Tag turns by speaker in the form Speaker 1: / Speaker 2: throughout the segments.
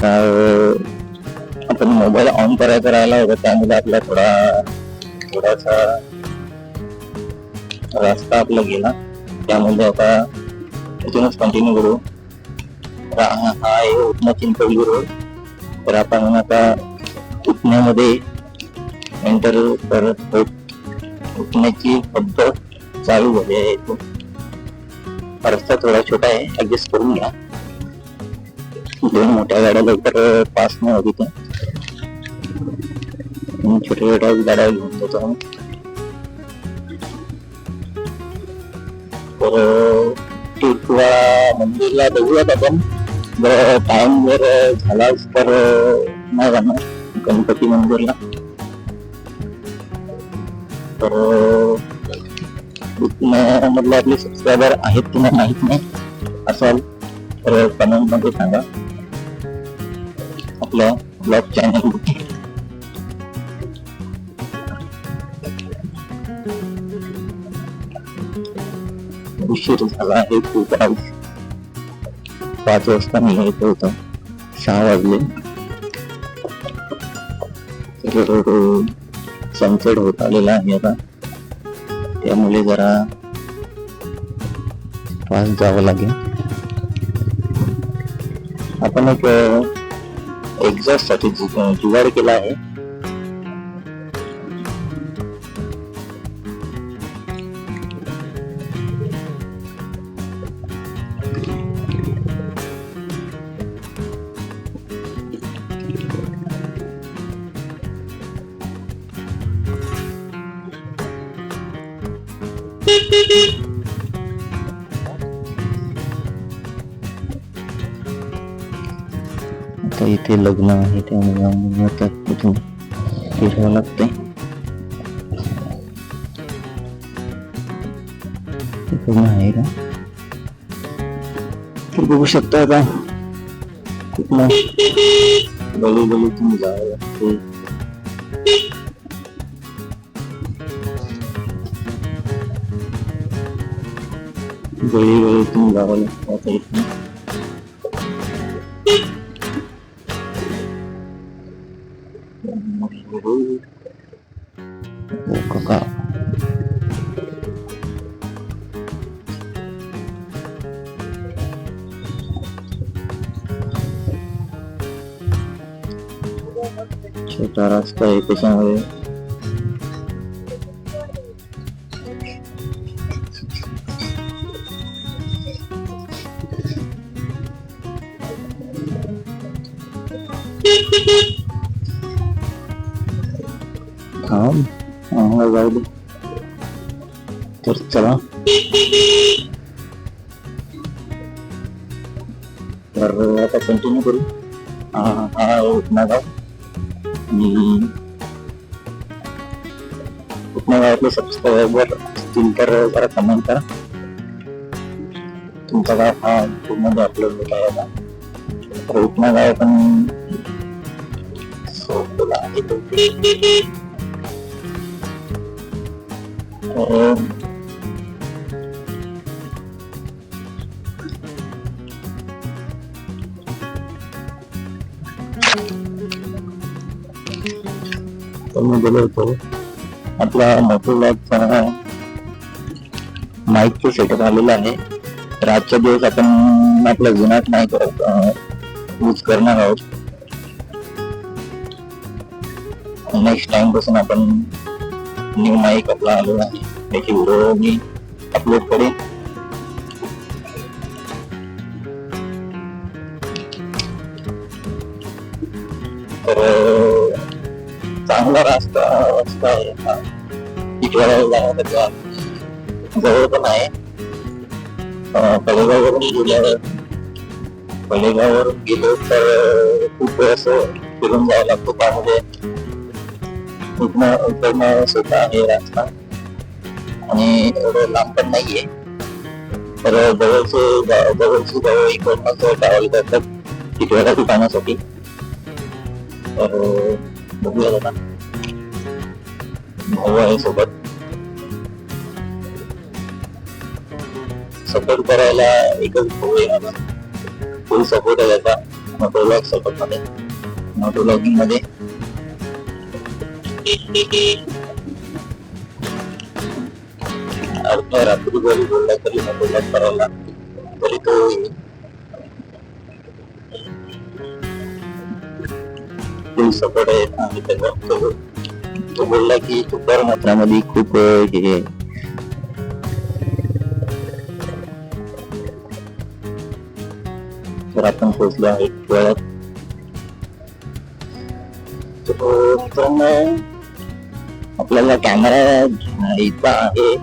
Speaker 1: आता आपण mobile on करायचा राहिला होता, त्यामुळे आपला थोडासा रस्ता आपला गेला, त्यामुळे आता इथूनच कंटिन्यू करू. हा आहे उपमा चिंचोली रोड. तर आपण आता उपण्यामध्ये एंटर करत आहोत. उपण्याची पद्धत चालू झाली आहे. रस्ता थोडा छोटा आहे, ऍडजस्ट करून घ्या. दोन मोठ्या गाड्या लवकर पास नाही होती, छोट्या छोट्या गाड्या घेऊन जातो. तर टिटवाळा मंदिरला बघूयात आपण. जर टाइम जर झालाच तर नाही जाणार गणपती मंदिरला. तर मधले आपले सबस्क्रायबर आहेत की नाही माहित नाही, असाल तर कमेंट मध्ये सांगा. आपल्या ब्लॉग चॅनल उशीर झाला आहे खूप. आज 5 वाजता निघायचं होतं, 6 वाजले. सनसेट होत आलेला आहे आता, त्यामुळे जरा फास्ट जावं लागेल. आपण एक एक्झॉस्ट साठी जुगाड केला आहे. आता इथे लग्न आहे, त्यामुळे आता कुठून फिरावं लागतंय. लग्न आहे का ते बघू शकता. आता कुठला गली तुम्ही जावं लागते. गली तुम्ही जावं लागतं आता इथे. काका छोटा रस्ता आहे, त्याच्यामुळे जाऊ दे. तर चला, तर आता कंटिन्यू करू. हा उपना गाव. उपना गावातले सबस्क्रायबर असतील तर जरा कमेंट करा. तुमचा गाव हा यूट्यूबमध्ये अपलोड होत आहे का? तर उपना गाव पण सोडला आहे. मी बोलत होतो आपला मोटोब्लॉगचा माईकचं सेटअप आलेला आहे. तर आजच्या दिवस आपण आपला जुना माईक यूज करणार आहोत. नेक्स्ट टाइम पासून आपण न्यू माईक आपला आलेला आहे, त्याची व्हिडिओ मी अपलोड करेन. तर चांगला रस्ता आहे हा. जवळ पण आहे. पलेगाववरून गेलो तर खूप असं फिरून जावं लागतो, त्यामुळे इकडनं सोपा आहे रस्ता आणि एवढं लांब पण नाहीये. तर जवळची जवळ इकडनं ट्रॅव्हल करतात टिटवाळा दुकानासाठी. तर बघूया आता, भाऊ आहे सोबत. सपोर्ट करायला एकच भाऊ आहे माझा, फुल सपोर्ट आहे त्याचा. मोटोलॉग सेटअप मध्ये मोटोलॉगिंग मध्ये अर्ध्या रात्री जरी बोलला तरी मोटोलॉग करायला तरी तो फुल सपोर्ट आहे. आणि त्याचा तो बोलला की दुपार मात्रामध्ये खूप हे आहे. तर आपण पोहोचलो आहे वेळात. आपल्याला कॅमेरा इतका आहे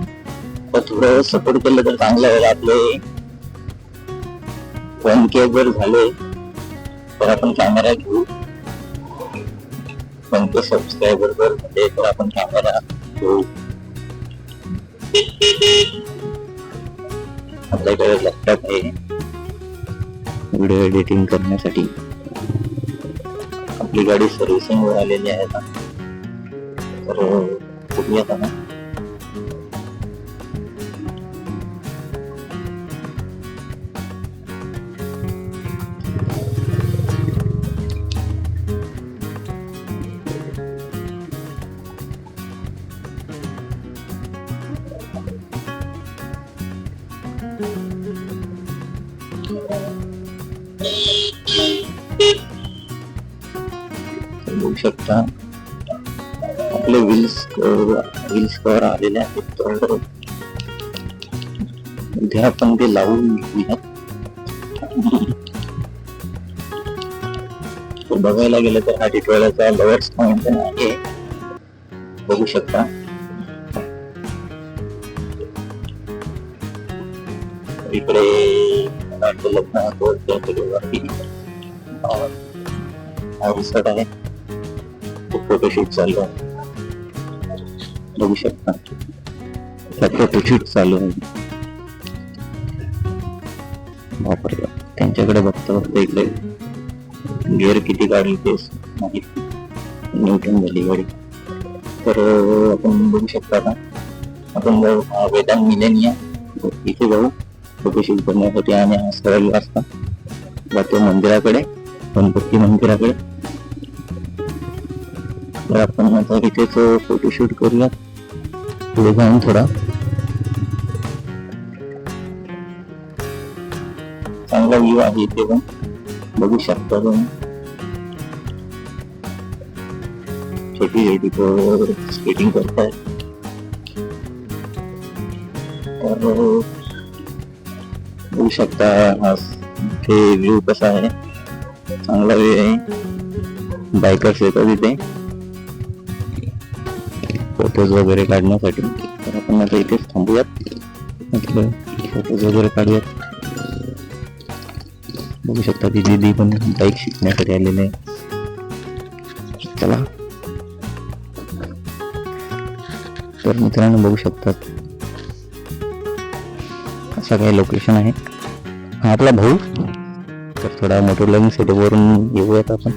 Speaker 1: तर थोडं सपोर्ट केलं तर चांगलं होईल. आपले 1K जर झाले तर आपण कॅमेरा घेऊ. 1K सबस्क्रायबर जर झाले तर आपण कॅमेरा घेऊ. आपल्याकडे लॅपटॉप आहे व्हिडिओ एडिटिंग करण्यासाठी. आपली गाडी सर्व्हिसिंग वर आलेली आहे आता. तर बघूयात आता. बघू शकता आपले व्हील्स कव्हर आलेले आहेत. तर उद्या आपण ते लावून घेऊया. बघायला गेलं तर हा टिटवाळ्याचा लवर्स पॉइंट आहे. बघू शकता इकडे लग्न रिसॉर्ट आहे. फोटोशूट चालू आहे. बघू शकता फोटोशूट चालू आहे. वापर त्यांच्याकडे बघता बघता इकडे गिअर किती काढली तेच माहित न्यूटन झाली गाडी. तर आपण बघू शकता आता आपण वेदांत मिलेनिया इथे जाऊ फोटोशूट करण्यासाठी. आणि हा सरळ रस्ता जातो मंदिराकडे, गणपती मंदिराकडे. तर आपण आता इथेच फोटोशूट करूया. पुढे जाऊन थोडा चांगला व्ह्यू आहे इथे पण बघू शकता तुम्ही. छोटी छोटी स्केटिंग करताय. तर बघू शकता हा इथे व्ह्यू कसा आहे. चांगला व्ह्यू आहे. बायकर्स येतात इथे फोटोज वगैरे काढण्यासाठी. तर आपण आता इथेच थांबूयात. फोटोज वगैरे काढूयात. बघू शकता ती दीदी पण बाईक शिकण्यासाठी आलेले आहे. चला तर मित्रांनो बघू शकतात असं काही लोकेशन आहे. हा आपला भाऊ. तर थोडा मोटोलॉगिंग सेटअप वरून येऊयात आपण.